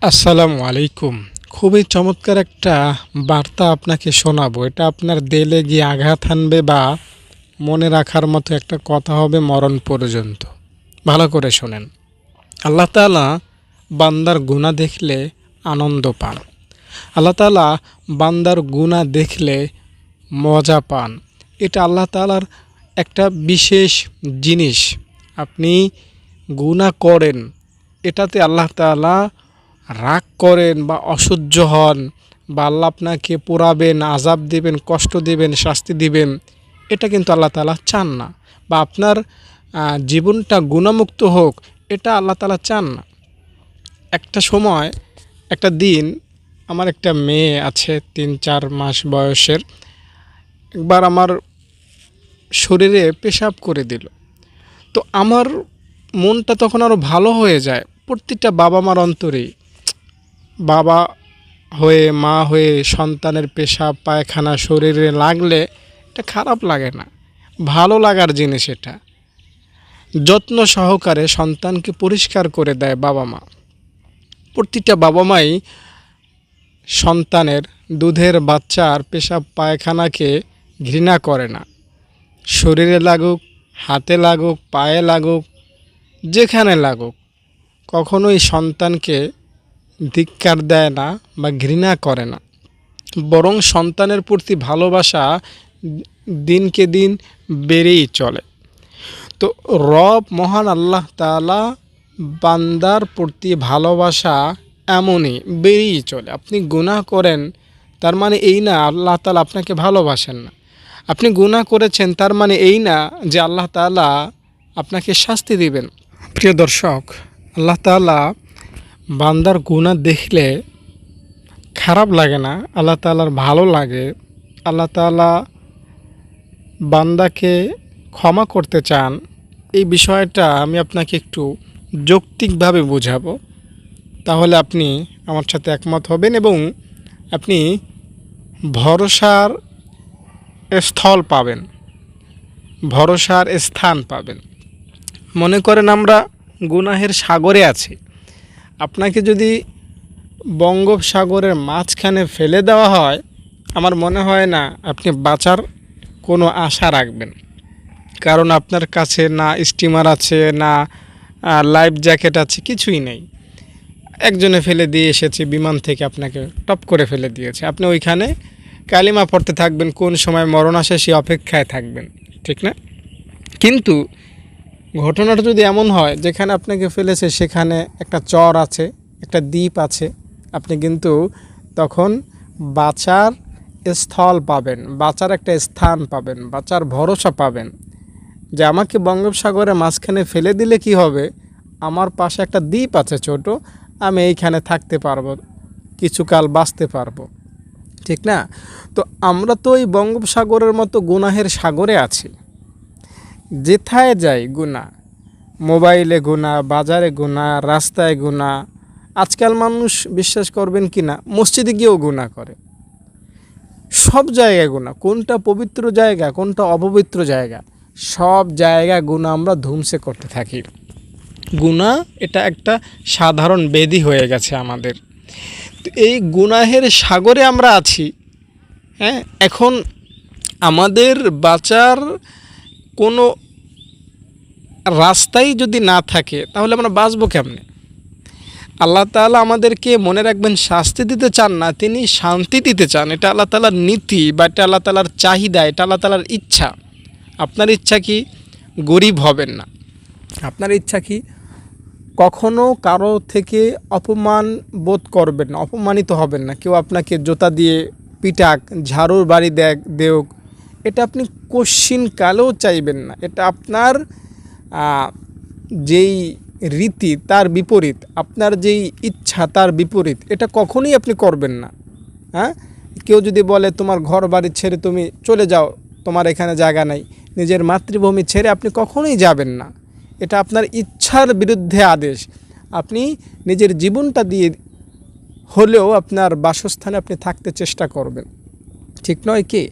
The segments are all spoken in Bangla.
আসসালামু আলাইকুম। খুবই চমৎকার একটা বার্তা আপনাকে শোনাবো। এটা আপনার দিলে গিয়ে আঘাত হানবে বা মনে রাখার মতো একটা কথা হবে মরণ পর্যন্ত। ভালো করে শোনেন। আল্লাহ তাআলা বান্দার গুনাহ দেখলে আনন্দ পান। আল্লাহ তাআলা বান্দার গুনাহ দেখলে মজা পান। এটা আল্লাহ তাআলার একটা বিশেষ জিনিস। আপনি গুনাহ করেন, এটাতে আল্লাহ তাআলা রাগ করেন বা অসহ্য হন বা আল্লাহ আপনাকে পোড়াবেন, আযাব দিবেন, কষ্ট দিবেন, শাস্তি দিবেন, এটা কিন্তু আল্লাহ তাআলা চান না। বা আপনার জীবনটা গুনাহমুক্ত হোক, এটা আল্লাহ তাআলা চান না। একটা সময়, একটা দিন, আমার একটা মেয়ে আছে ৩-৪ মাস বয়সের। একবার আমার শরীরে পেশাব করে দিল। তো আমার মনটা তখন আরও ভালো হয়ে যায়। প্রত্যেকটা বাবা মার অন্তরেই, বাবা হয়ে মা হয়ে সন্তানের পেশাব পায়খানা শরীরে লাগলে এটা খারাপ লাগে না, ভালো লাগার জিনিস। এটা যত্ন সহকারে সন্তানকে পরিষ্কার করে দেয় বাবা মা। প্রতিটা বাবা মাই সন্তানের দুধের বাচ্চার পেশাব পায়খানাকে ঘৃণা করে না। শরীরে লাগুক, হাতে লাগুক, পায়ে লাগুক, যেখানে লাগুক, কখনোই সন্তানকে ধিক্কার দেয় না বা ঘৃণা করে না, বরং সন্তানের প্রতি ভালোবাসা দিনকে দিন বেড়েই চলে। তো রব মহান আল্লাহ তাআলা বান্দার প্রতি ভালোবাসা এমনই বেড়েই চলে। আপনি গুনাহ করেন, তার মানে এই না আল্লাহ তাআলা আপনাকে ভালোবাসেন না। আপনি গুনাহ করেছেন, তার মানে এই না যে আল্লাহ তাআলা আপনাকে শাস্তি দিবেন। প্রিয় দর্শক, আল্লাহ তাআলা বান্দার গুনাহ দেখলে খারাপ লাগে না, আল্লাহ তাআলার ভালো লাগে। আল্লাহ তাআলা বান্দাকে ক্ষমা করতে চান। এই বিষয়টা আমি আপনাকে একটু যৌক্তিকভাবে বোঝাবো, তাহলে আপনি আমার সাথে একমত হবেন এবং আপনি ভরসার স্থল পাবেন, ভরসার স্থান পাবেন। মনে করেন আমরা গুনাহের সাগরে আছি। আপনাকে যদি বঙ্গোপসাগরের মাঝখানে ফেলে দেওয়া হয়, আমার মনে হয় না আপনি বাঁচার কোনো আশা রাখবেন। কারণ আপনার কাছে না স্টিমার আছে, না লাইফ জ্যাকেট আছে, কিছুই নেই। একজনে ফেলে দিয়ে এসেছে বিমান থেকে, আপনাকে টপ করে ফেলে দিয়েছে। আপনি ওইখানে কালিমা পড়তে থাকবেন, কোন সময় মরণ আসে সে অপেক্ষায় থাকবেন, ঠিক না? কিন্তু ঘটনাটা যদি এমন হয় যেখানে আপনাকে ফেলেছে সেখানে একটা চর আছে, একটা দ্বীপ আছে, আপনি কিন্তু তখন বাঁচার স্থল পাবেন, বাঁচার একটা স্থান পাবেন, বাঁচার ভরসা পাবেন যে আমাকে বঙ্গোপসাগরের মাঝখানে ফেলে দিলে কি হবে, আমার পাশে একটা দ্বীপ আছে ছোট, আমি এইখানে থাকতে পারবো, কিছুকাল বাঁচতে পারবো, ঠিক না? তো আমরা তো এই বঙ্গোপসাগরের মতো গুনাহের সাগরে আছি। যেথায় যাই গুনাহ, মোবাইলে গুনাহ, বাজারে গুনাহ, রাস্তায় গুনাহ। আজকাল মানুষ বিশ্বাস করবেন কি না, মসজিদে গিয়েও গুনাহ করে। সব জায়গায় গুনাহ, কোনটা পবিত্র জায়গা কোনটা অপবিত্র জায়গা, সব জায়গায় গুনাহ আমরা ধুমসে করতে থাকি। গুনাহ এটা একটা সাধারণ ব্যাধি হয়ে গেছে আমাদের। তো এই গুনাহের সাগরে আমরা আছি। হ্যাঁ, এখন আমাদের বাঁচার কোনো রাস্তাই যদি না থাকে তাহলে আমরা বাঁচবো কেমনে? আল্লাহ তাআলা আমাদেরকে, মনে রাখবেন, শাস্তি দিতে চান না, তিনি শান্তি দিতে চান। এটা আল্লাহ তাআলার নীতি বা এটা আল্লাহ তাআলার চাহিদা, এটা আল্লাহ তাআলার ইচ্ছা। আপনার ইচ্ছা কি? গরিব হবেন না। আপনার ইচ্ছা কি? কখনো কারো থেকে অপমান বোধ করবেন না, অপমানিত হবেন না। কেউ আপনাকে জুতা দিয়ে পিটাক, ঝাড়ুর বাড়ি দেওক, এটা আপনি কশ্চিনকালেও চাইবেন না। এটা আপনার যেই রীতি তার বিপরীত, আপনার যেই ইচ্ছা তার বিপরীত, এটা কখনোই আপনি করবেন না। হ্যাঁ, কেউ যদি বলে তোমার ঘর বাড়ি ছেড়ে তুমি চলে যাও, তোমার এখানে জায়গা নাই, নিজের মাতৃভূমি ছেড়ে আপনি কখনোই যাবেন না। এটা আপনার ইচ্ছার বিরুদ্ধে আদেশ। আপনি নিজের জীবনটা দিয়ে হলেও আপনার বাসস্থানে আপনি থাকতে চেষ্টা করবেন, ঠিক নয় কি?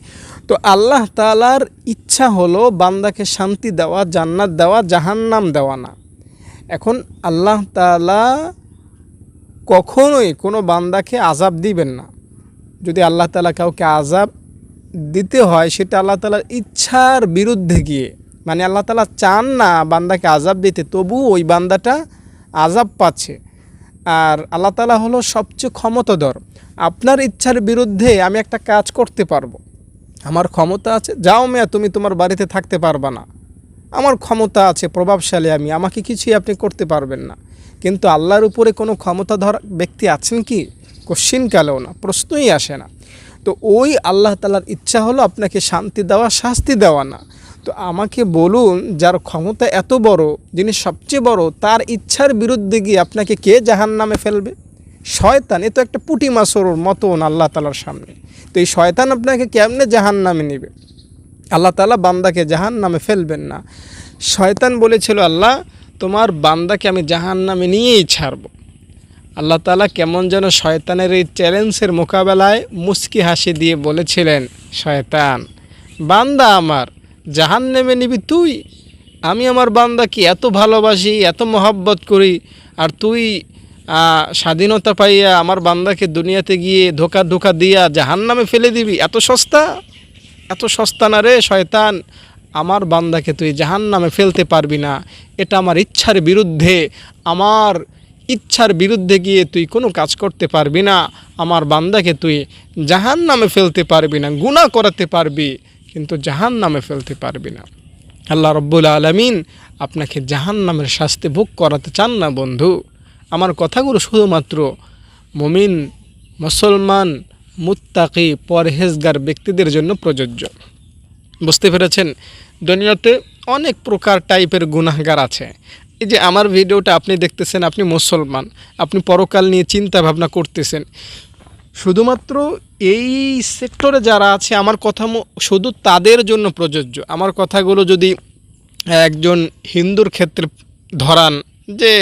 তো আল্লাহ তাআলার ইচ্ছা হলো বান্দাকে শান্তি দেওয়া, জান্নাত দেওয়া, জাহান্নাম দেওয়া না। এখন আল্লাহ তাআলা কখনোই কোনো বান্দাকে আযাব দিবেন না। যদি আল্লাহ তাআলা কাউকে আযাব দিতে হয় সেটা আল্লাহ তাআলার ইচ্ছার বিরুদ্ধে গিয়ে, মানে আল্লাহ তাআলা চান না বান্দাকে আযাব দিতে, তবু ওই বান্দাটা আযাব পাচ্ছে। আর আল্লাহ তাআলা হলো সবচেয়ে ক্ষমতাধর। আপনার ইচ্ছার বিরুদ্ধে আমি একটা কাজ করতে পারবো, আমার ক্ষমতা আছে, যাও মেয়া তুমি তোমার বাড়িতে থাকতে পারবা না, আমার ক্ষমতা আছে, প্রভাবশালী আমি, আমাকে কিছুই আপনি করতে পারবেন না। কিন্তু আল্লাহর উপরে কোনো ক্ষমতাধর ব্যক্তি আছেন কি? কোশ্চিনকালেও না, প্রশ্নই আসে না। তো ওই আল্লাহ তাআলার ইচ্ছা হলো আপনাকে শান্তি দেওয়া, শাস্তি দেওয়া না। তো আমাকে বলুন, যার ক্ষমতা এত বড়, যিনি সবচেয়ে বড়, তার ইচ্ছার বিরুদ্ধে গিয়ে আপনাকে কে জাহান্নামে ফেলবে? শয়তান। এ তো একটা পুঁটি মাছের মতন আল্লাহ তাআলার সামনে। তো এই শয়তান আপনাকে কেমনে জাহান্নামে নেবে? আল্লাহ তাআলা বান্দাকে জাহান্নামে ফেলবেন না। শয়তান বলেছিল, আল্লাহ তোমার বান্দাকে আমি জাহান্নামে নিয়েই ছাড়ব। আল্লাহ তাআলা কেমন যেন শয়তানের এই চ্যালেঞ্জের মোকাবেলায় মুচকি হাসি দিয়ে বলেছিলেন, শয়তান, বান্দা আমার জাহান্নামে নিবি তুই? আমি আমার বান্দাকে এত ভালোবাসি, এত মহব্বত করি, আর তুই স্বাধীনতা পাইয়া আমার বান্দাকে দুনিয়াতে গিয়ে ধোকা দিয়া জাহান্নামে ফেলে দিবি? এত সস্তা? এত সস্তা না রে শয়তান। আমার বান্দাকে তুই জাহান্নামে ফেলতে পারবি না। এটা আমার ইচ্ছার বিরুদ্ধে। আমার ইচ্ছার বিরুদ্ধে গিয়ে তুই কোনো কাজ করতে পারবি না। আমার বান্দাকে তুই জাহান্নামে ফেলতে পারবি না। গুনাহ করাতে পারবি, কিন্তু জাহান্নামে ফেলতে পারবি না। আল্লাহ রব্বুল আলামিন আপনাকে জাহান্নামের শাস্তি ভোগ করাতে চান না বন্ধু। আমার কথাগুলো শুধুমাত্র মুমিন, মুসলমান, মুত্তাকি, পরহেজগার ব্যক্তিদের জন্য প্রযোজ্য। বুঝতে পেরেছেন? দুনিয়াতে অনেক প্রকার টাইপের গুনাহগার আছে। এই যে আমার ভিডিওটা আপনি দেখতেছেন, আপনি মুসলমান, আপনি পরকাল নিয়ে চিন্তা ভাবনা করতেছেন, শুধুমাত্র এই সেক্টরে যারা আছে আমার কথা শুধু তাদের জন্য প্রযোজ্য। আমার কথাগুলো যদি একজন হিন্দুর ক্ষেত্রে ধরান, যে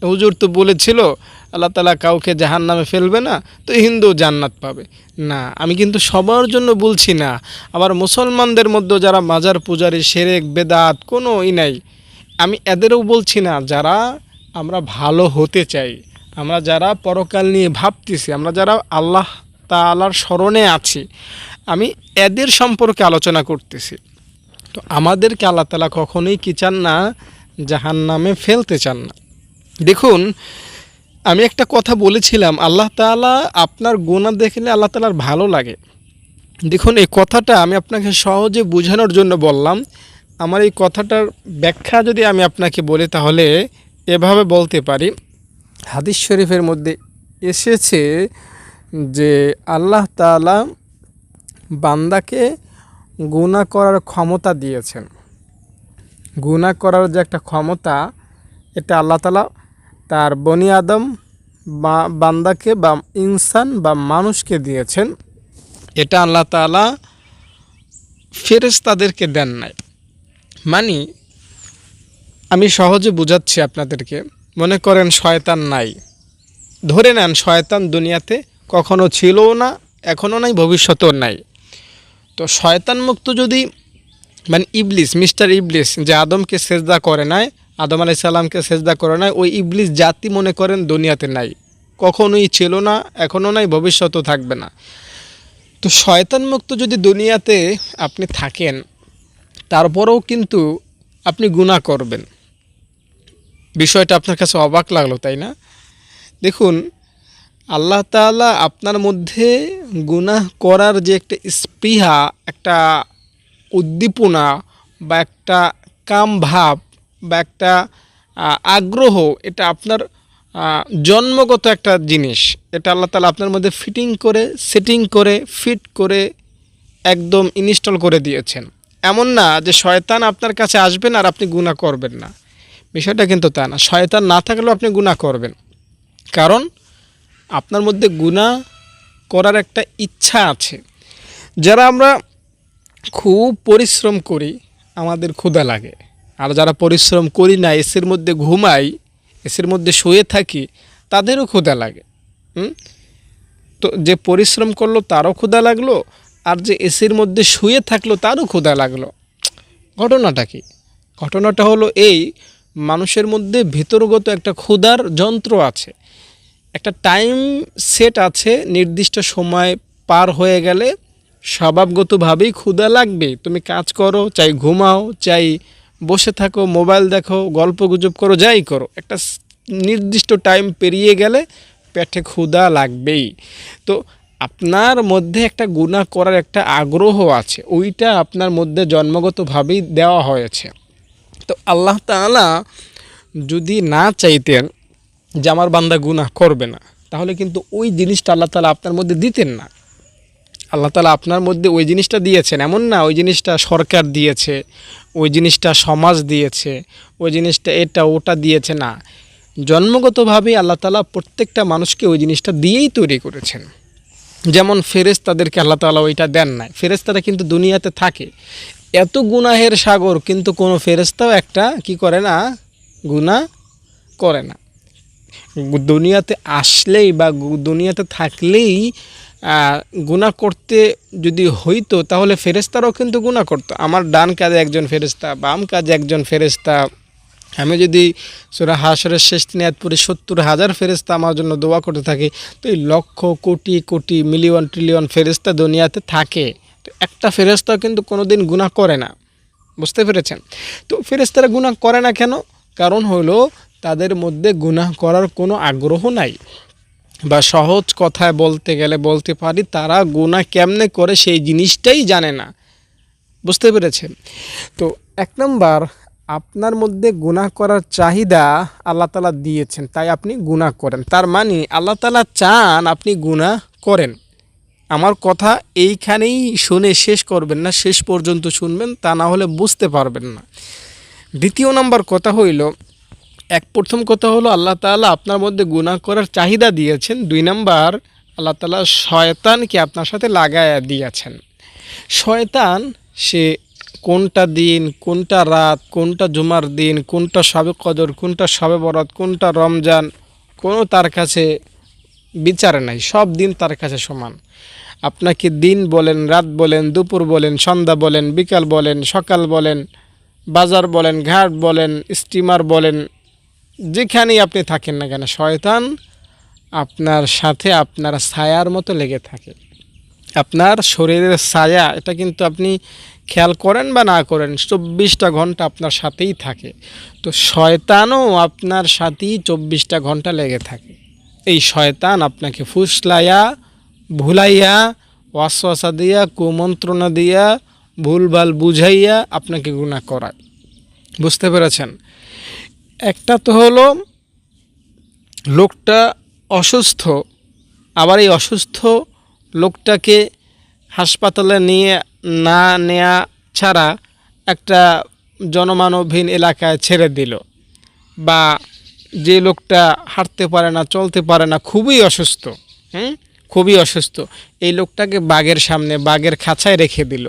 হুজুর তো বলেছিল আল্লাহ তাআলা কাউকে জাহান্নামে ফেলবে না, তো হিন্দু জান্নাত পাবে, না, আমি কিন্তু সবার জন্য বলছি না। আবার মুসলমানদের মধ্যে যারা মাজার পূজারী, শিরক বেদাত কোনোই নাই, আমি এদেরও বলছি না। যারা আমরা ভালো হতে চাই, আমরা যারা পরকাল নিয়ে ভাবতেছি, আমরা যারা আল্লাহ তাআলার স্মরণে আছি, আমি এদের সম্পর্কে আলোচনা করতেছি। তো আমাদেরকে আল্লাহ তাআলা কখনোই কি চান না? জাহান্নামে ফেলতে চান না। দেখুন, আমি একটা কথা বলেছিলাম, আল্লাহ তাআলা আপনার গুনাহ দেখলে আল্লাহ তাআলার ভালো লাগে। দেখুন, এই কথাটা আমি আপনাকে সহজে বোঝানোর জন্য বললাম। আমার এই কথাটার ব্যাখ্যা যদি আমি আপনাকে বলি, তাহলে এভাবে বলতে পারি, হাদিস শরীফের মধ্যে এসেছে যে আল্লাহ তাআলা বান্দাকে গুনাহ করার ক্ষমতা দিয়েছেন। গুনাহ করার যে একটা ক্ষমতা, এটা আল্লাহ তাআলা তার বনি আদম বা বান্দাকে বা ইনসান বা মানুষকে দিয়েছেন। এটা আল্লাহ তাআলা ফেরেশতাদেরকে দেন নাই। মানে আমি সহজে বোঝাচ্ছি আপনাদেরকে। মনে করেন শয়তান নাই, ধরে নেন শয়তান দুনিয়াতে কখনো ছিলও না, এখনও নাই, ভবিষ্যতেও নাই। তো শয়তান মুক্ত যদি, মানে ইবলিস, মিস্টার ইবলিস, যে আদমকে সেজদা করে নাই, আদম আলাইহিস সালামকে সেজদা করে নাই, ওই ইবলিস জাতি মনে করেন দুনিয়াতে নাই, কখনোই ছিল না, এখনও নাই, ভবিষ্যতেও থাকবে না। তো শয়তান মুক্ত যদি দুনিয়াতে আপনি থাকেন, তারপরেও কিন্তু আপনি গুনাহ করবেন। বিষয়টা আপনার কাছে অবাক লাগলো, তাই না? দেখুন, আল্লাহ তাআলা আপনার মধ্যে গুনাহ করার যে একটা স্পৃহা, একটা উদ্দীপনা বা একটা কাম ভাব বা একটা আগ্রহ, এটা আপনার জন্মগত একটা জিনিস। এটা আল্লাহ তাআলা আপনার মধ্যে ফিটিং করে, সেটিং করে, ফিট করে একদম ইনস্টল করে দিয়েছেন। এমন না যে শয়তান আপনার কাছে আসবেন আর আপনি গুনাহ করবেন না, বিষয়টা কিন্তু তা না। শয়তান না থাকলেও আপনি গুনাহ করবেন, কারণ আপনার মধ্যে গুনাহ করার একটা ইচ্ছা আছে। যারা আমরা খুব পরিশ্রম করি, আমাদের ক্ষুধা লাগে। আর যারা পরিশ্রম করি না, এসির মধ্যে ঘুমাই, এসির মধ্যে শুয়ে থাকি, তাদেরও ক্ষুধা লাগে। তো যে পরিশ্রম করলো তারও ক্ষুধা লাগলো, আর যে এসির মধ্যে শুয়ে থাকলো তারও ক্ষুধা লাগলো। ঘটনাটা কি? ঘটনাটা হলো এই, মানুষের মধ্যে ভিতরগত একটা ক্ষুধার যন্ত্র আছে। একটা টাইম সেট আছে, নির্দিষ্ট সময় পার হয়ে গেলে স্বভাবগতভাবেই ক্ষুধা লাগবে। তুমি কাজ করো, চাই ঘুমাও, চাই বসে থাকো, মোবাইল দেখো, গল্পগুজব করো, যাই করো, একটা নির্দিষ্ট টাইম পেরিয়ে গেলে পেটে ক্ষুধা লাগবেই। তো আপনার মধ্যে একটা গুনাহ করার একটা আগ্রহ আছে, ওইটা আপনার মধ্যে জন্মগতভাবেই দেওয়া হয়েছে। তো আল্লাহ তাআলা যদি না চাইতেন যে আমার বান্দা গুনাহ করবে না, তাহলে কিন্তু ওই জিনিসটা আল্লাহ তাআলা আপনার মধ্যে দিতেন না। আল্লাহ তাআলা আপনার মধ্যে ওই জিনিসটা দিয়েছেন, এমন না ওই জিনিসটা সরকার দিয়েছে, ওই জিনিসটা সমাজ দিয়েছে, ওই জিনিসটা এটা ওটা দিয়েছে না। জন্মগতভাবেই আল্লাহ তাআলা প্রত্যেকটা মানুষকে ওই জিনিসটা দিয়েই তৈরি করেছেন। যেমন ফেরেশতাদেরকে আল্লাহ তাআলা ওইটা দেন নাই। ফেরেশতারা কিন্তু দুনিয়াতে থাকে, এত গুনাহের সাগর, কিন্তু কোনো ফেরেশতাও একটা কি করে না, গুনাহ করে না। দুনিয়াতে আসলেই বা দুনিয়াতে থাকলেই গুনাহ করতে যদি হইতো, তাহলে ফেরেশতারাও কিন্তু গুনাহ করতো। আমার ডান কাজে একজন ফেরেশতা, বাম কাজে একজন ফেরেশতা। আমি যদি সূরা হাশরের শেষ 3 আয়াত পড়ি, 70,000 ফেরেশতা আমার জন্য দোয়া করতে থাকে। তো এই লক্ষ কোটি কোটি মিলিয়ন ট্রিলিয়ন ফেরেশতা দুনিয়াতে থাকে, তো একটা ফেরেশতাও কিন্তু কোনোদিন গুনাহ করে না। বুঝতে পেরেছেন? তো ফেরেশতারা গুনাহ করে না কেন? কারণ হলো তাদের মধ্যে গুনাহ করার কোনো আগ্রহ নাই, বা সহজ কথায় বলতে গেলে বলতে পারি, তারা গুনাহ কেমনে করে সেই জিনিসটাই জানে না। বুঝতে পেরেছেন? তো 1 নাম্বার, আপনার মধ্যে গুনাহ করার চাহিদা আল্লাহ তাআলা দিয়েছেন, তাই আপনি গুনাহ করেন। তার মানে আল্লাহ তাআলা চান আপনি গুনাহ করেন। আমার কথা এইখানেই শুনে শেষ করবেন না, শেষ পর্যন্ত শুনবেন, তা না হলে বুঝতে পারবেন না। 2 নাম্বার কথা হইল, প্রথম কথা হলো আল্লাহ তাআলা আপনার মধ্যে গুনাহ করার চাহিদা দিয়েছেন। 2 নাম্বার, আল্লাহ তাআলা শয়তানকে আপনার সাথে লাগায়া দিয়েছেন। শয়তান সে কোনটা দিন, কোনটা রাত, কোনটা জুমার দিন, কোনটা শবে কদর, কোনটা শবে বরাত, কোনটা রমজান, কোনো তার কাছে বিচার নাই। সব দিন তার কাছে সমান। আপনাকে দিন বলেন, রাত বলেন, দুপুর বলেন, সন্ধ্যা বলেন, বিকাল বলেন, সকাল বলেন, বাজার বলেন, ঘাট বলেন, স্টিমার বলেন, যেখানেই আপনি থাকেন না কেন, শয়তান আপনার সাথে আপনার ছায়ার মতো লেগে থাকে। আপনার শরীরের ছায়া, এটা কিন্তু আপনি খেয়াল করেন বা না করেন, 24টা ঘন্টা আপনার সাথেই থাকে। তো শয়তানও আপনার সাথেই 24টা ঘন্টা লেগে থাকে। এই শয়তান আপনাকে ফুসলাইয়া, ভুলাইয়া, ওয়াসওয়াসা দিয়া, কুমন্ত্রণা দিয়া, ভুলভাল বুঝাইয়া আপনাকে গুনাহ করায়। বুঝতে পেরেছেন? একটা তো হলো লোকটা অসুস্থ, আবার এই অসুস্থ লোকটাকে হাসপাতালে নিয়ে না নেয়া ছাড়া একটা জনমানবহীন এলাকায় ছেড়ে দিল, বা যে লোকটা হাঁটতে পারে না, চলতে পারে না, খুবই অসুস্থ, খুবই অসুস্থ, এই লোকটাকে বাঘের সামনে, বাঘের খাঁচায় রেখে দিল।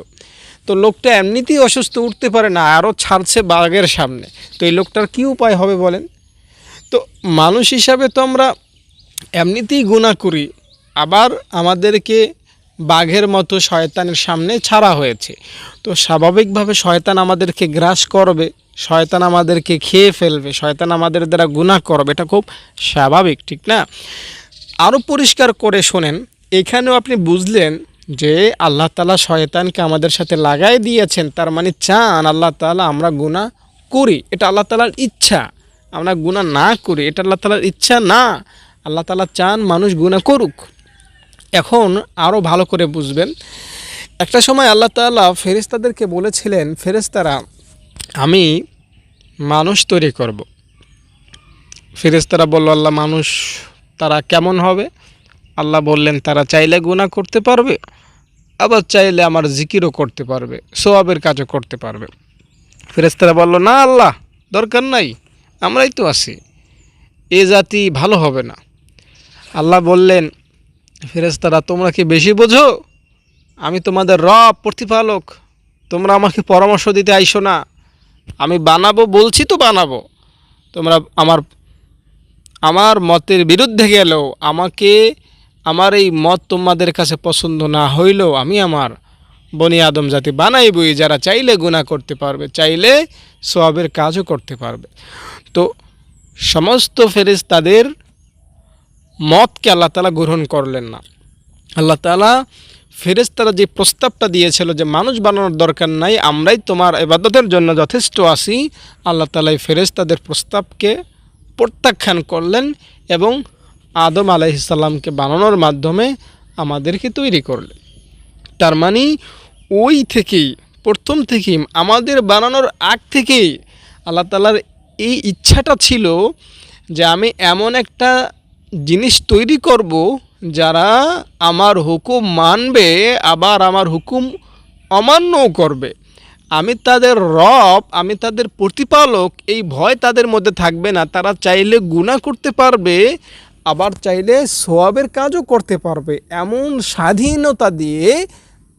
তো লোকটা এমনিতেই অসুস্থ, উঠতে পারে না, আরও ছাড়ছে বাঘের সামনে। তো এই লোকটার কী উপায় হবে বলেন? তো মানুষ হিসাবে তো আমরা এমনিতেই গুনাহ করি, আবার আমাদেরকে বাঘের মতো শয়তানের সামনে ছাড়া হয়েছে। তো স্বাভাবিকভাবে শয়তান আমাদেরকে গ্রাস করবে, শয়তান আমাদেরকে খেয়ে ফেলবে, শয়তান আমাদের দ্বারা গুনাহ করবে, এটা খুব স্বাভাবিক, ঠিক না? আরও পরিষ্কার করে শোনেন, এখানেও আপনি বুঝলেন যে আল্লাহ তাআলা শয়তানকে আমাদের সাথে লাগাই দিয়েছেন, তার মানে চান আল্লাহ তাআলা আমরা গুনাহ করি। এটা আল্লাহ তাআলার ইচ্ছা। আমরা গুনাহ না করি, এটা আল্লাহ তাআলার ইচ্ছা না। আল্লাহ তাআলা চান মানুষ গুনাহ করুক। এখন আরও ভালো করে বুঝবেন, একটা সময় আল্লাহ তাআলা ফেরেশতাদেরকে বলেছিলেন, ফেরেশতারা আমি মানুষ তৈরি করব। ফেরেশতারা বলল, আল্লাহ মানুষ তারা কেমন হবে? আল্লাহ বললেন, তারা চাইলে গুনাহ করতে পারবে, আবার চাইলে আমার জিকিরও করতে পারবে, সওয়াবের কাজও করতে পারবে। ফেরেশতারা বলল, না আল্লাহ, দরকার নাই, আমরাই তো আছি, এ জাতি ভালো হবে না। আল্লাহ বললেন, ফেরেশতারা তোমরা কি বেশি বোঝো? আমি তোমাদের রব, প্রতিপালক, তোমরা আমাকে পরামর্শ দিতে আইসো না। আমি বানাবো বলছি তো বানাবো, তোমরা আমার মতের বিরুদ্ধে গেলেও, আমার এই মত তোমাদের কাছে পছন্দ না হইলেও আমি আমার বনি আদম জাতি বানাইবই, যারা চাইলে গুনাহ করতে পারবে, চাইলে সওয়াবের কাজও করতে পারবে। তো সমস্ত ফেরেশতাদের মতকে আল্লাহ তাআলা গ্রহণ করলেন না। আল্লাহ তাআলা ফেরেশতারা যে প্রস্তাবটা দিয়েছিল যে মানুষ বানানোর দরকার নাই, আমরাই তোমার ইবাদতের জন্য যথেষ্ট আছি, আল্লাহ তাআলা এই ফেরেশতাদের প্রস্তাবকে প্রত্যাখ্যান করলেন এবং আদম আলাইহিস সালামকে বানানোর মাধ্যমে আমাদেরকে তৈরি করলেন। তার মানে ওই থেকেই, প্রথম থেকেই, আমাদের বানানোর আগ থেকেই আল্লাহ তাআলার এই ইচ্ছাটা ছিল যে আমি এমন একটা জিনিস তৈরি করব যারা আমার হুকুম মানবে আবার আমার হুকুম অমান্যও করবে। আমি তাদের রব, আমি তাদের প্রতিপালক, এই ভয় তাদের মধ্যে থাকবে না। তারা চাইলে গুনাহ করতে পারবে, আবার চাইলে সওয়াবের কাজও করতে পারবে। এমন স্বাধীনতা দিয়ে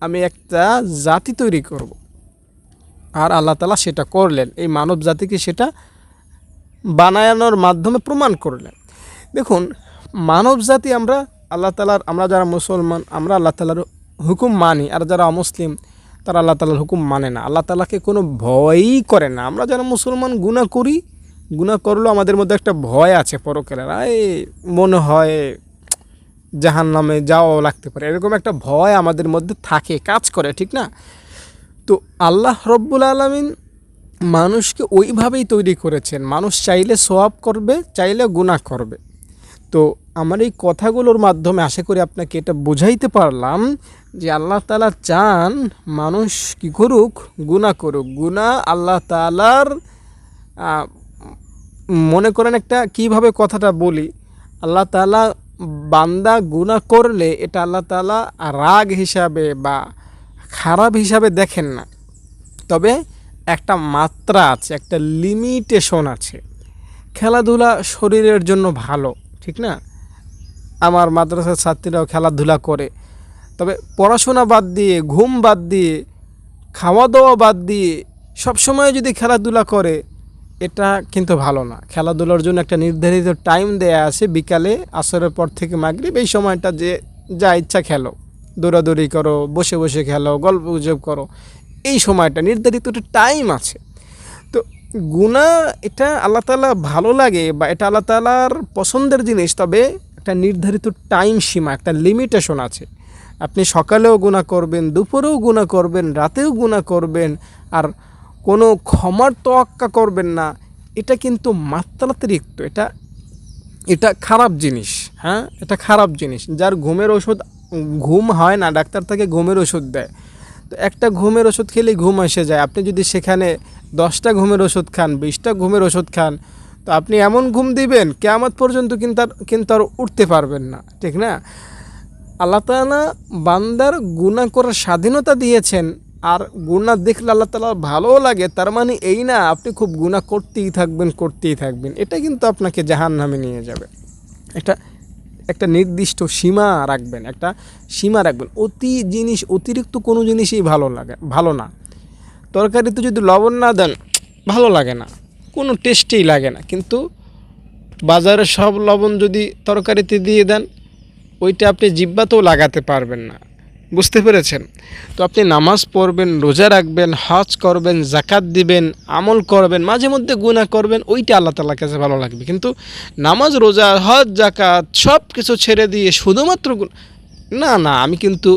আমি একটা জাতি তৈরি করব। আর আল্লাহ তাআলা সেটা করলেন, এই মানব জাতিকে সেটা বানানোর মাধ্যমে প্রমাণ করলেন। দেখুন, মানব জাতি আমরা আল্লাহ তাআলার, আমরা যারা মুসলমান আমরা আল্লাহ তাআলার হুকুম মানি, আর যারা অমুসলিম তারা আল্লাহ তাআলার হুকুম মানে না, আল্লাহ তাআলাকে কোনো ভয়ই করে না। আমরা যারা মুসলমান গুনাহ করি, গুনাহ করলেও আমাদের মধ্যে একটা ভয় আছে পরকালের, এই মনে হয় জাহান্নামে যাওয়া লাগতে পারে, এরকম একটা ভয় আমাদের মধ্যে থাকে, কাজ করে, ঠিক না? তো আল্লাহ রব্বুল আলামিন মানুষকে ওইভাবেই তৈরি করেছেন, মানুষ চাইলে সওয়াব করবে, চাইলে গুনাহ করবে। তো আমার এই কথাগুলোর মাধ্যমে আশা করি আপনাকে এটা বোঝাইতে পারলাম যে আল্লাহ তাআলা চান মানুষ কী করুক, গুনাহ করুক। গুনাহ আল্লাহ তাআলার, মনে করেন একটা কীভাবে কথাটা বলি, আল্লাহ তাআলা বান্দা গুনাহ করলে এটা আল্লাহ তাআলা রাগ হিসাবে বা খারাপ হিসাবে দেখেন না, তবে একটা মাত্রা আছে, একটা লিমিটেশন আছে। খেলাধুলা শরীরের জন্য ভালো, ঠিক না? আমার মাদ্রাসার ছাত্রীরাও খেলাধুলা করে, তবে পড়াশোনা বাদ দিয়ে, ঘুম বাদ দিয়ে, খাওয়া দাওয়া বাদ দিয়ে সবসময় যদি খেলাধুলা করে, এটা কিন্তু ভালো না। খেলাধুলার জন্য একটা নির্ধারিত টাইম দেয়া আছে, বিকালে আসরের পর থেকে মাগরিব, এই সময়টা যে যা ইচ্ছা খেলো, দৌড়াদৌড়ি করো, বসে বসে খেলো, গল্প গুজব করো, এই সময়টা নির্ধারিত একটা টাইম আছে। তো গুনাহ এটা আল্লাহ তাআলা ভালো লাগে বা এটা আল্লাহ তাআলার পছন্দের জিনিস, তবে একটা নির্ধারিত টাইম সীমা, একটা লিমিটেশন আছে। আপনি সকালেও গুনাহ করবেন, দুপুরেও গুনাহ করবেন, রাতেও গুনাহ করবেন, আর কোনো ক্ষমার তোয়াক্কা করবেন না, এটা কিন্তু মাত্রাতিরিক্ত, এটা খারাপ জিনিস। হ্যাঁ, এটা খারাপ জিনিস। যার ঘুমের ওষুধ, ঘুম হয় না, ডাক্তার তাকে ঘুমের ওষুধ দেয়, তো একটা ঘুমের ওষুধ খেলেই ঘুম এসে যায়। আপনি যদি সেখানে 10টা ঘুমের ওষুধ খান, 20টা ঘুমের ওষুধ খান, তো আপনি এমন ঘুম দিবেন কিয়ামত পর্যন্ত কিন্তু আর উঠতে পারবেন না, ঠিক না? আল্লাহ তাআলা বান্দার গুনাহ করার স্বাধীনতা দিয়েছেন, আর গুনাহ দেখলে আল্লাহ তাআলা ভালোও লাগে, তার মানে এই না আপনি খুব গুনাহ করতেই থাকবেন, এটা কিন্তু আপনাকে জাহান্নামে নিয়ে যাবে। একটা নির্দিষ্ট সীমা রাখবেন, অতিরিক্ত কোনো জিনিসই ভালো না। তরকারিতে যদি লবণ না দেন ভালো লাগে না, কোনো টেস্টেই লাগে না। কিন্তু বাজারে সব লবণ যদি তরকারিতে দিয়ে দেন, ওইটা আপনি জিহ্বাতেও লাগাতে পারবেন না। বুঝতে পেরেছেন? তো আপনি নামাজ পড়বেন, রোজা রাখবেন, হজ করবেন, যাকাত দিবেন, আমল করবেন, মাঝে মধ্যে গুনাহ করবেন, ওইটা আল্লাহ তাআলার কাছে ভালো লাগবে। কিন্তু নামাজ, রোজা, হজ, যাকাত সব কিছু ছেড়ে দিয়ে শুধুমাত্র না, আমি কিন্তু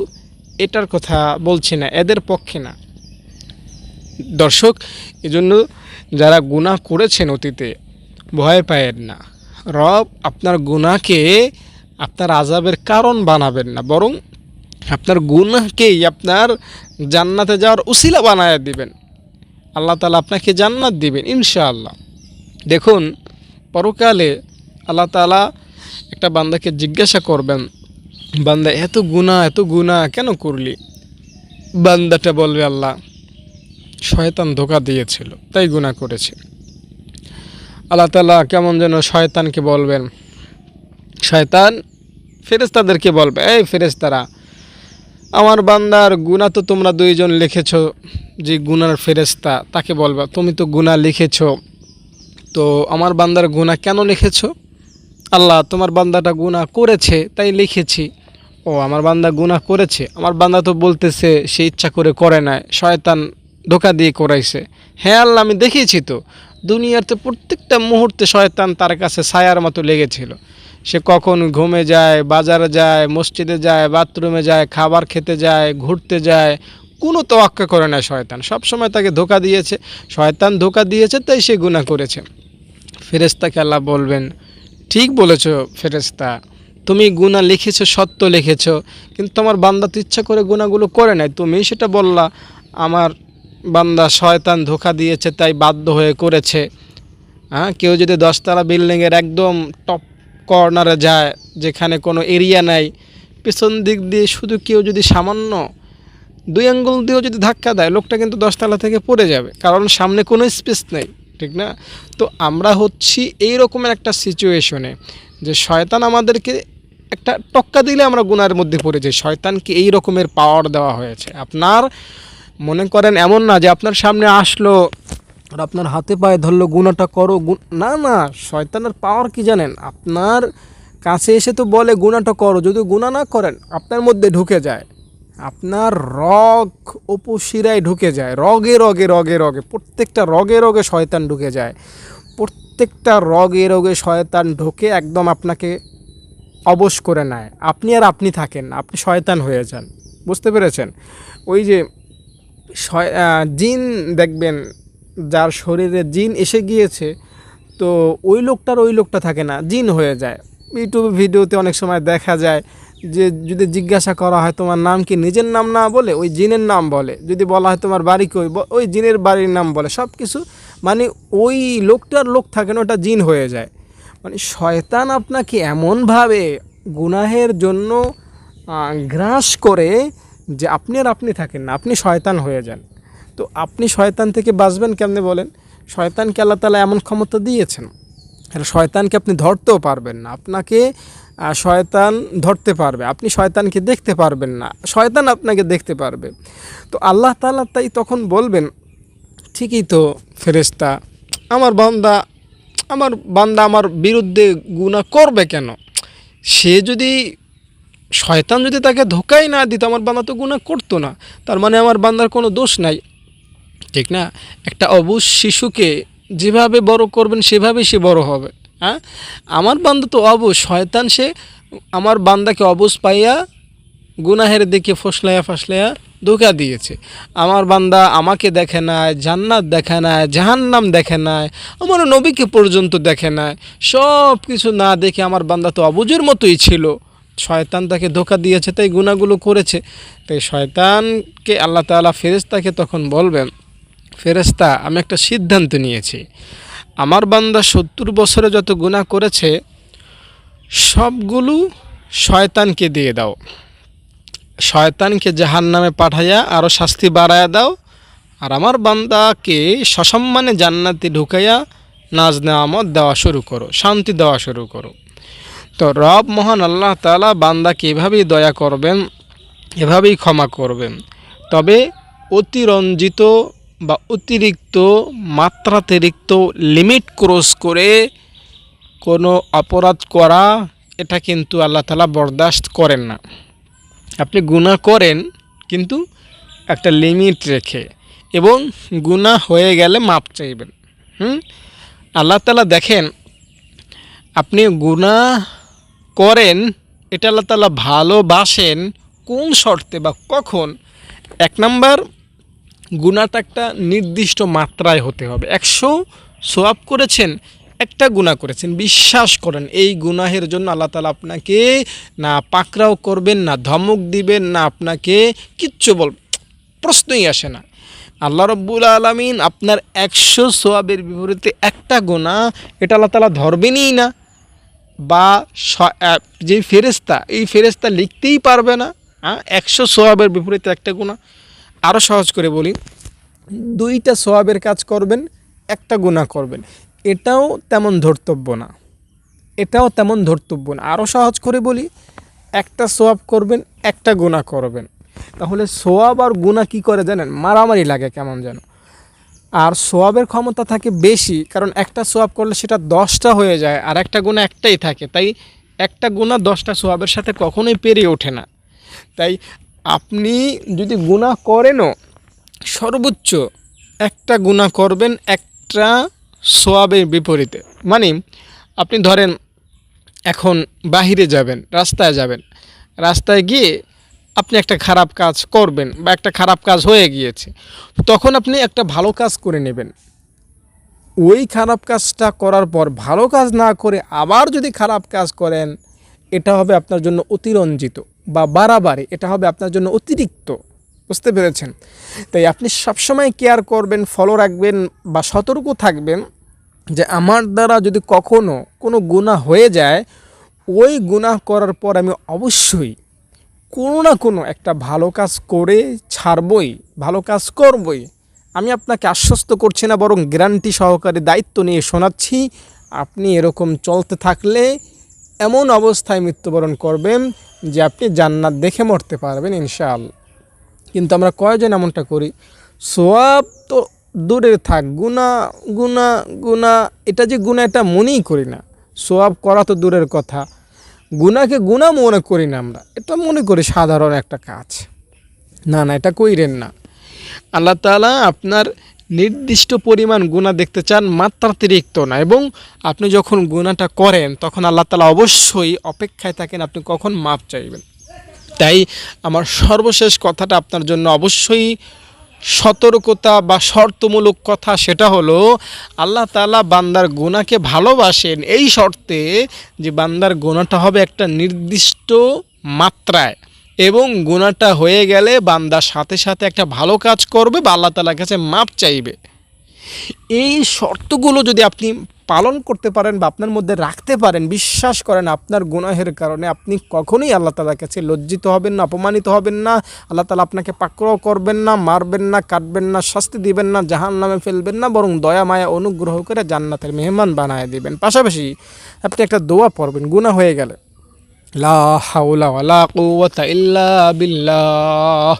এটার কথা বলছি না, এদের পক্ষে না। দর্শক, এজন্য যারা গুনাহ করেছেন অতীতে, ভয় পায়েন না। রব আপনার গুনাহকে আপনার আযাবের কারণ বানাবেন না, বরং আপনার গুনাহকেই আপনার জান্নাতে যাওয়ার উসিলা বানায় দিবেন। আল্লাহ তাআলা আপনাকে জান্নাত দিবেন ইনশাআল্লাহ। দেখুন, পরকালে আল্লাহ তাআলা একটা বান্দাকে জিজ্ঞাসা করবেন, বান্দা এত গুনাহ কেন করলি? বান্দাটা বলবে, আল্লাহ শয়তান ধোঁকা দিয়েছিল তাই গুনাহ করেছে। আল্লাহ তাআলা কেমন যেন শয়তানকে বলবেন, শয়তান ফেরেশতাদেরকে বলবে, এই ফেরেশতারা, আমার বান্দার গুনাহ তো তোমরা দুইজন লিখেছো, যে গুনার ফেরেশতা তাকে বলবে, তুমি তো গুনাহ লিখেছো, তো আমার বান্দার গুনাহ কেন লিখেছো? আল্লাহ, তোমার বান্দাটা গুনাহ করেছে তাই লিখেছি। ও, আমার বান্দা গুনাহ করেছে? আমার বান্দা তো বলতেছে সে ইচ্ছা করে নাই, শয়তান ধোঁকা দিয়ে করাইছে। হ্যাঁ আল্লাহ, আমি দেখিয়েছি তো, দুনিয়াতে প্রত্যেকটা মুহূর্তে শয়তান তার কাছে ছায়ার মতো লেগেছিল, সে কখন ঘুমে যায়, বাজারে যায়, মসজিদে যায়, বাথরুমে যায়, খাবার খেতে যায়, ঘুরতে যায়, কোনো তোয়াক্কা করে না শয়তান। সবসময় তাকে ধোঁকা দিয়েছে, শয়তান ধোঁকা দিয়েছে, তাই সে গুনাহ করেছে। ফেরেশতাকে আল্লাহ বলবেন, ঠিক বলেছো ফেরেশতা, তুমি গুনাহ লিখেছো, সত্য লিখেছো, কিন্তু তোমার বান্দা তো ইচ্ছা করে গুনাহগুলো করে নাই। তুমি সেটা বললা আমার বান্দা শয়তান ধোঁকা দিয়েছে তাই বাধ্য হয়ে করেছে। হ্যাঁ, কেউ যদি 10তলা বিল্ডিংয়ের একদম টপ কর্নারে যায়, যেখানে কোনো এরিয়া নাই, পেছন দিক দিয়ে শুধু কেউ যদি সামান্য 2 আঙ্গুল দিয়েও যদি ধাক্কা দেয়, লোকটা কিন্তু 10তলা থেকে পড়ে যাবে, কারণ সামনে কোনো স্পেস নেই, ঠিক না? তো আমরা হচ্ছি এই রকমের একটা সিচুয়েশনে যে শয়তান আমাদেরকে একটা টক্কা দিলে আমরা গুনার মধ্যে পড়ে যাই। শয়তানকে এই রকমের পাওয়ার দেওয়া হয়েছে। আপনার মনে করেন এমন না যে আপনার সামনে আসলো আর আপনার হাতে পায়ে ধরলো গুনাহটা করো, না না, শয়তানের পাওয়ার কি জানেন? আপনার কাছে এসে তো বলে গুনাহটা করো, যদি গুনাহ না করেন আপনার মধ্যে ঢুকে যায়, আপনার রগ উপশিরায় ঢুকে যায়, রগে রগে রগে রগে, প্রত্যেকটা রগে রগে শয়তান ঢুকে যায়, প্রত্যেকটা রগে রগে শয়তান ঢুকে একদম আপনাকে অবশ করে নেয়। আপনি আর আপনি থাকেন না, আপনি শয়তান হয়ে যান। বুঝতে পেরেছেন? ওই যে জিন দেখবেন, যার শরীরে জিন এসে গিয়েছে, তো ওই লোকটা থাকে না, জিন হয়ে যায়। ইউটিউব ভিডিওতে অনেক সময় দেখা যায় যে যদি জিজ্ঞাসা করা হয় তোমার নাম কি, নিজের নাম না বলে ওই জিনের নাম বলে। যদি বলা হয় তোমার বাড়ি কই, ওই জিনের বাড়ির নাম বলে। সব কিছু মানে ওই লোকটার লোক থাকে না, ওটা জিন হয়ে যায়। মানে শয়তান আপনাকে এমনভাবে গুনাহের জন্য গ্রাস করে যে আপনি আর আপনি থাকেন না, আপনি শয়তান হয়ে যান। তো আপনি শয়তান থেকে বাঁচবেন কেমনে বলেন? শয়তানকে আল্লাহ তাআলা এমন ক্ষমতা দিয়েছেন, আর শয়তানকে আপনি ধরতেও পারবেন না। আপনাকে শয়তান ধরতে পারবে, আপনি শয়তানকে দেখতে পারবেন না, শয়তান আপনাকে দেখতে পারবে। তো আল্লাহ তাআলা তাই তখন বলবেন, ঠিকই তো ফেরেশতা, আমার বান্দা আমার বিরুদ্ধে গুনাহ করবে কেন? সে যদি শয়তান যদি তাকে ধোঁকাই না দিত, আমার বান্দা তো গুনাহ করতো না। তার মানে আমার বান্দার কোনো দোষ নাই, ঠিক না? একটা অবুঝ শিশুকে যেভাবে বড় করবেন সেভাবেই সে বড় হবে। হ্যাঁ, আমার বান্দা তো অবুঝ, শয়তান সে আমার বান্দাকে অবুঝ পাইয়া গুনাহের দিকে ফসলাইয়া ধোঁকা দিয়েছে। আমার বান্দা আমাকে দেখে নাই, জান্নাত দেখে নাই, জাহান্নাম দেখে নাই, আমার নবীকে পর্যন্ত দেখে নাই, সব কিছু না দেখে আমার বান্দা তো অবুঝের মতোই ছিল। শয়তান তাকে ধোঁকা দিয়েছে, তাই গুনাহগুলো করেছে। তাই শয়তানকে আল্লাহ তাআলা ফেরেশতাকে তখন বলবেন, ফেরেশতা, আমি একটা সিদ্ধান্ত নিয়েছি, আমার বান্দা 70 বছরে যত গুনাহ করেছে সবগুলো শয়তানকে দিয়ে দাও, শয়তানকে জাহান্নামে পাঠাইয়া আরও শাস্তি বাড়ায়া দাও, আর আমার বান্দাকে সসম্মানে জান্নাতে ঢুকাইয়া নাজ নেয়ামত দেওয়া শুরু করো, শান্তি দেওয়া শুরু করো। তো রব মহান আল্লাহ তাআলা বান্দাকে এভাবেই দয়া করবেন, এভাবেই ক্ষমা করবেন। তবে অতিরঞ্জিত বা অতিরিক্ত, মাত্রাতিরিক্ত লিমিট ক্রস করে কোনো অপরাধ করা, এটা কিন্তু আল্লাহ তাআলা বরদাস্ত করেন না। আপনি গুনাহ করেন কিন্তু একটা লিমিট রেখে, এবং গুনাহ হয়ে গেলে মাপ চাইবেন। আল্লাহ তাআলা দেখেন, আপনি গুনাহ করেন, এটা আল্লাহ তাআলা ভালোবাসেন কোন শর্তে বা কখন? 1 নাম্বার, গুনাহটা একটা নির্দিষ্ট মাত্রায় হতে হবে। 100 সওয়াব করেছেন, একটা গুনাহ করেছেন, বিশ্বাস করেন এই গুনাহের জন্য আল্লাহ তাআলা আপনাকে না পাকড়াও করবেন, না ধমক দিবেন, না আপনাকে কিচ্ছু প্রশ্নই আসে না। আল্লাহ রাব্বুল আলামিন আপনার 100 সওয়াবের বিপরীতে একটা গুনাহ, এটা আল্লাহ তাআলা ধরবেনই না, বা যে ফেরেশতা, এই ফেরেশতা লিখতেই পারবে না। 100 সওয়াবের বিপরীতে একটা গুনাহ। আরও সহজ করে বলি, 2টা সওয়াবের কাজ করবেন, একটা গুনাহ করবেন, এটাও তেমন ধর্তব্য না, এটাও তেমন ধর্তব্য না। আরও সহজ করে বলি, একটা সওয়াব করবেন, একটা গুনাহ করবেন। তাহলে সওয়াব আর গুনাহ কী করে জানেন? মারামারি লাগে কেমন যেন। আর সওয়াবের ক্ষমতা থাকে বেশি, কারণ একটা সওয়াব করলে সেটা 10টা হয়ে যায়, আর একটা গুনাহ একটাই থাকে। তাই একটা গুনাহ 10টা সওয়াবের সাথে কখনোই পেরিয়ে ওঠে না। তাই আপনি যদি গুনাহ করেনও, সর্বোচ্চ একটা গুনাহ করবেন একটা সওয়াবের বিপরীতে। মানে আপনি ধরেন এখন বাহিরে যাবেন, রাস্তায় যাবেন, রাস্তায় গিয়ে আপনি একটা খারাপ কাজ করবেন বা একটা খারাপ কাজ হয়ে গিয়েছে, তখন আপনি একটা ভালো কাজ করে নেবেন। ওই খারাপ কাজটা করার পর ভালো কাজ না করে আবার যদি খারাপ কাজ করেন, এটা হবে আপনার জন্য অতিরঞ্জিত বা বাড়াবাড়ি, এটা হবে আপনার জন্য অতিরিক্ত। বুঝতে পেরেছেন? তাই আপনি সবসময় কেয়ার করবেন, ফলো রাখবেন বা সতর্ক থাকবেন যে আমার দ্বারা যদি কখনো কোনো গুনাহ হয়ে যায়, ওই গুনাহ করার পর আমি অবশ্যই কোনো না কোনো একটা ভালো কাজ করে ছাড়বই, ভালো কাজ করবই। আমি আপনাকে আশ্বস্ত করছি না, বরং গ্যারান্টি সহকারে দায়িত্ব নিয়ে শোনাচ্ছি, আপনি এরকম চলতে থাকলে এমন অবস্থায় মৃত্যুবরণ করবেন যে আপনি জান্নাত দেখে মরতে পারবেন ইনশাআল্লাহ। কিন্তু আমরা কয়জন এমনটা করি? সওয়াব তো দূরে থাক, গুনাহ গুনাহ গুনাহ, এটা যে গুনাহ এটা মনেই করি না। সওয়াব করা তো দূরের কথা, গুনাহকে গুনাহ মনে করি না আমরা, এটা মনে করি সাধারণ একটা কাজ। না না, এটা কইরেন না। আল্লাহ তাআলা আপনার নির্দিষ্ট পরিমাণ গুনাহ দেখতে চান, মাত্রাতিরিক্ত না। এবং আপনি যখন গুনাহটা করেন তখন আল্লাহ তাআলা অবশ্যই অপেক্ষায় থাকেন আপনি কখন মাপ চাইবেন। তাই আমার সর্বশেষ কথাটা আপনার জন্য অবশ্যই সতর্কতা বা শর্তমূলক কথা, সেটা হলো আল্লাহ তাআলা বান্দার গুনাহকে ভালোবাসেন এই শর্তে যে বান্দার গুনাহটা হবে একটা নির্দিষ্ট মাত্রায়, এবং গুনাহটা হয়ে গেলে বান্দা সাথে সাথে একটা ভালো কাজ করবে বা আল্লাহ তাআলার কাছে মাপ চাইবে। এই শর্তগুলো যদি আপনি পালন করতে পারেন বা আপনার মধ্যে রাখতে পারেন, বিশ্বাস করেন আপনার গুনাহের কারণে আপনি কখনোই আল্লাহ তাআলার কাছে লজ্জিত হবেন না, অপমানিত হবেন না। আল্লাহ তাআলা আপনাকে পাকড়াও করবেন না, মারবেন না, কাটবেন না, শাস্তি দিবেন না, জাহান্নামে ফেলবেন না, বরং দয়া মায়া অনুগ্রহ করে জান্নাতের মেহমান বানায় দিবেন। পাশাপাশি আপনি একটা দোয়া পড়বেন গুনাহ হয়ে গেলে, লা হাওলা ওয়ালা কুওয়াতা ইল্লা বিল্লাহ,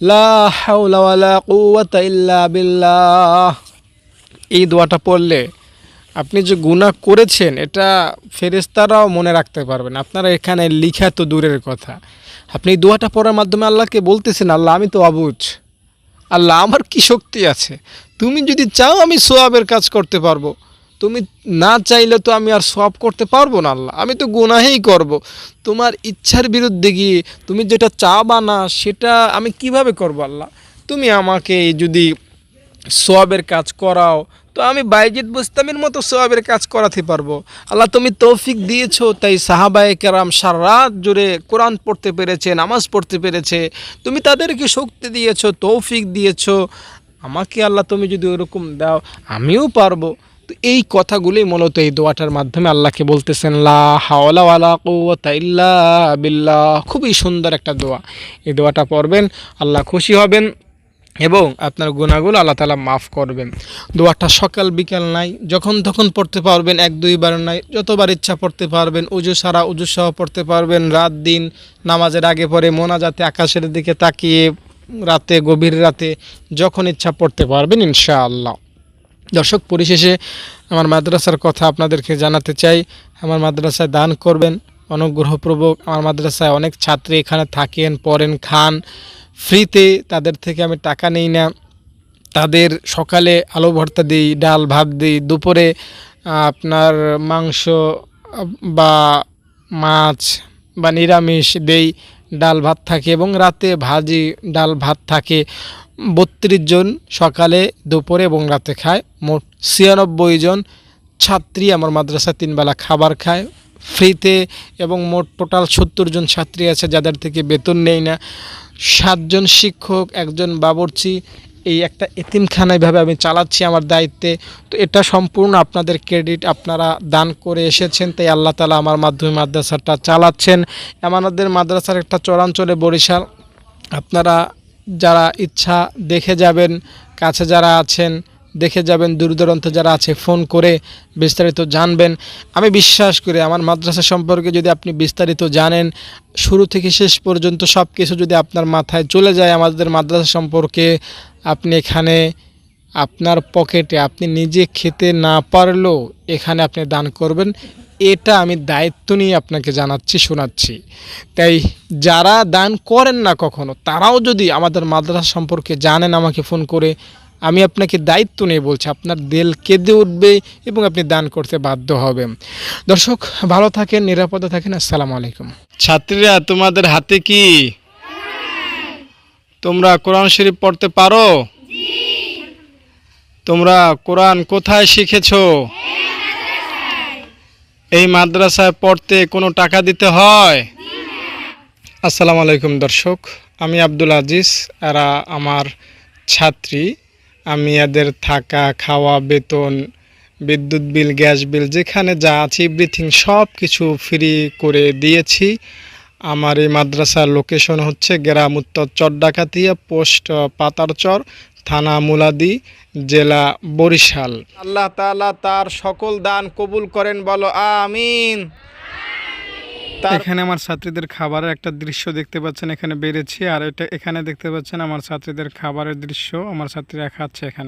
লা হাওলা ওয়ালা কুওয়াতা ইল্লা বিল্লাহ। এই দোয়াটা পড়লে আপনি যে গুনাহ করেছেন এটা ফেরেশতারাও মনে রাখতে পারবেন। আপনারা এখানে লিখা তো দূরের কথা, আপনি এই দোয়াটা পড়ার মাধ্যমে আল্লাহকে বলতেছেন, আল্লাহ আমি তো অবুঝ, আল্লাহ আমার কি শক্তি আছে, তুমি যদি চাও আমি সওয়াবের কাজ করতে পারবো, তুমি না চাইলে তো আমি আর সওয়াব করতে পারবো না আল্লাহ, আমি তো গুনাহই করব। তোমার ইচ্ছার বিরুদ্ধে গিয়ে তুমি যেটা চাবা না সেটা আমি কিভাবে করব আল্লাহ? তুমি আমাকে যদি সওয়াবের কাজ করাও তো আমি বাইজিদ বুস্তামির মতো সওয়াবের কাজ করাতে পারবো। আল্লাহ তুমি তৌফিক দিয়েছো, তাই সাহাবায়ে কেরাম সারা রাত জুড়ে কোরআন পড়তে পেরেছে, নামাজ পড়তে পেরেছে। তুমি তাদেরকে শক্তি দিয়েছো, তৌফিক দিয়েছো, আমাকে আল্লাহ তুমি যদি ওরকম দাও আমিও পারবো। তো এই কথাগুলোই মূলত এই দোয়াটার মাধ্যমে আল্লাহকে বলতেছেন, লা হাওলা ওয়ালা কুওয়াতা ইল্লা বিল্লাহ। খুবই সুন্দর একটা দোয়া, এই দোয়াটা পড়বেন, আল্লাহ খুশি হবেন এবং আপনার গুনাহগুলো আল্লাহ তাআলা মাফ করবেন। দোয়াটা সকাল বিকাল নাই, যখন তখন পড়তে পারবেন, এক দুইবার নাই, যতবার ইচ্ছা পড়তে পারবেন। ওযু সারা ওযু সহ পড়তে পারবেন, রাত দিন নামাজের আগে পরে মোনাজাতে আকাশের দিকে তাকিয়ে, রাতে গভীর রাতে যখন ইচ্ছা পড়তে পারবেন ইনশাআল্লাহ। দর্শক, পরিশেষে আমার মাদ্রাসার কথা আপনাদেরকে জানাতে চাই। আমার মাদ্রাসায় দান করবেন অনুগ্রহপূর্বক। আমার মাদ্রাসায় অনেক ছাত্রী এখানে থাকেন, পড়েন, খান ফ্রিতে, তাদের থেকে আমি টাকা নেই না। তাদের সকালে আলু ভর্তা দিই, ডাল ভাত দিই, দুপুরে আপনার মাংস বা মাছ বা নিরামিষ দেই, ডাল ভাত থাকে, এবং রাতে ভাজি ডাল ভাত থাকে। ৩২ জন সকালে দুপুরে এবং রাতে খায়। মোট ৯৬ জন ছাত্রী আমার মাদ্রাসায় ৩ বেলা খাবার খায় ফ্রিতে, এবং মোট টোটাল ৭০ জন ছাত্রী আছে যাদের থেকে বেতন নেই না। ৭ জন শিক্ষক, 1 জন বাবুর্চি, এই একটা এতিমখানা এভাবে আমি চালাচ্ছি আমার দায়িত্বে। তো এটা সম্পূর্ণ আপনাদের ক্রেডিট, আপনারা দান করে এসেছেন, তাই আল্লাহ তাআলা আমার মাধ্যমে মাদ্রাসাটা চালাচ্ছেন। আমাদের মাদ্রাসার একটা চরাঞ্চলে বরিশাল, আপনারা যারা ইচ্ছা দেখে যাবেন, কাছে যারা আছেন দেখে যাবেন, দূর দূরান্ত যারা আছে ফোন করে বিস্তারিত জানবেন। আমি বিশ্বাস করি আমার মাদ্রাসা সম্পর্কে যদি আপনি বিস্তারিত জানেন, শুরু থেকে শেষ পর্যন্ত সব কিছু যদি আপনার মাথায় চলে যায় আমাদের মাদ্রাসা সম্পর্কে, আপনি এখানে আপনার পকেটে আপনি নিজে খেতে না পারলেও এখানে আপনি দান করবেন। এটা আমি দায়িত্ব নিয়ে আপনাকে জানাচ্ছি, শোনাচ্ছি। তাই যারা দান করেন না কখনো, তারাও যদি আমাদের মাদ্রাসা সম্পর্কে জানেন, আমাকে ফোন করে আমি আপনাকে দায়িত্ব নিয়ে বলছি, আপনার দিল কেঁদে উঠবে এবং আপনি দান করতে বাধ্য হবেন। দর্শক, ভালো থাকেন, নিরাপদে থাকেন। আসসালামু আলাইকুম। ছাত্রীরা, তোমাদের হাতে কি? তোমরা কোরআন শরীফ পড়তে পারো? তোমরা কোরআন কোথায় শিখেছো? এই মাদ্রাসায় পড়তে কোনো টাকা দিতে হয়? আসসালামু আলাইকুম দর্শক, আমি আব্দুল আজিজ, এরা আমার ছাত্রী। আমি এদের থাকা, খাওয়া, বেতন, বিদ্যুৎ বিল, গ্যাস বিল, যেখানে যা আছে এভরিথিং সব কিছু ফ্রি করে দিয়েছি। আমার এই মাদ্রাসার লোকেশন হচ্ছে গ্রাম উত্তর চরডাকাতিয়া, পোস্ট পাতারচর, থানা মুলাদি, জেলা বরিশাল। আল্লাহ তাআলা তার সকল দান কবুল করেন, বলো আমিন। এখানে আমার ছাত্রীদের খাবারের একটা দৃশ্য দেখতে পাচ্ছেন, এখানে বেড়েছি। আর এখানে দেখতে পাচ্ছেন আমার ছাত্রীদের খাবারের দৃশ্য, আমার ছাত্রীরা খাচ্ছে এখানে।